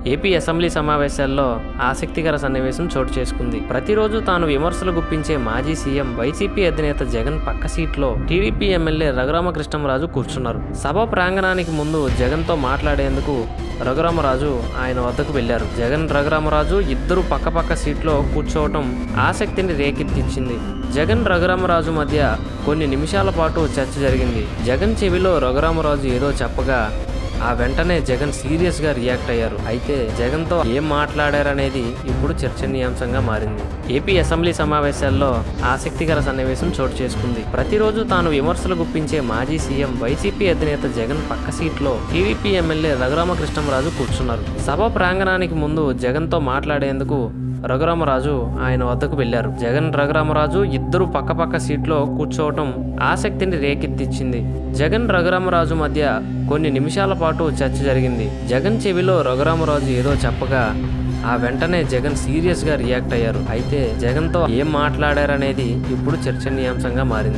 AP assembly సమావేశాల్లో ఆసక్తికర సన్నివేశం చోటు చేసుకుంది. ప్రతిరోజు తాను విమర్శలు గుప్పించే మాజీ సీఎం వైసీపీ అధినేత జగన్ పక్క సీట్లో టీడీపీ ఎమ్మెల్యే రఘురామకృష్ణంరాజు కూర్చున్నారు. సభ ప్రాంగణానికి ముందు జగన్తో మాట్లాడేందుకు రఘురామరాజు ఆయన వద్దకు వెళ్లారు. జగన్ రఘురామరాజు ఇద్దరు పక్కపక్క సీట్లో కూర్చోవటం ఆసక్తిని రేకెత్తించింది. జగన్ రఘురామరాజు మధ్య కొన్ని నిమిషాల పాటు చర్చ జరిగింది. జగన్ చెవిలో రఘురామరాజు ఏదో చెప్పగా ఆ వెంటనే జగన్ సీరియస్ గా రియాక్ట్ అయ్యారు. అయితే జగన్ తో ఏం మాట్లాడారనేది ఇప్పుడు చర్చనీయాంశంగా మారింది. ఏపీ అసెంబ్లీ సమావేశాల్లో ఆసక్తికర సన్నివేశం చోటు చేసుకుంది. ప్రతిరోజు తాను విమర్శలు గుప్పించే మాజీ సీఎం వైసీపీ అధినేత జగన్ పక్క సీట్లో టీడీపీ ఎమ్మెల్యే రఘురామకృష్ణంరాజు కూర్చున్నారు. సభ ప్రాంగణానికి ముందు జగన్ తో మాట్లాడేందుకు రఘురామరాజు ఆయన వద్దకు వెళ్లారు. జగన్ రఘురామరాజు ఇద్దరు పక్కపక్క సీట్లో కూర్చోవటం ఆసక్తిని రేకెత్తించింది. జగన్ రఘురామరాజు మధ్య కొన్ని నిమిషాల పాటు చర్చ జరిగింది. జగన్ చెవిలో రఘురామరాజు ఏదో చెప్పగా ఆ వెంటనే జగన్ సీరియస్ గా రియాక్ట్ అయ్యారు. అయితే జగన్ తో ఏం మాట్లాడారనేది ఇప్పుడు చర్చనీయాంశంగా మారింది.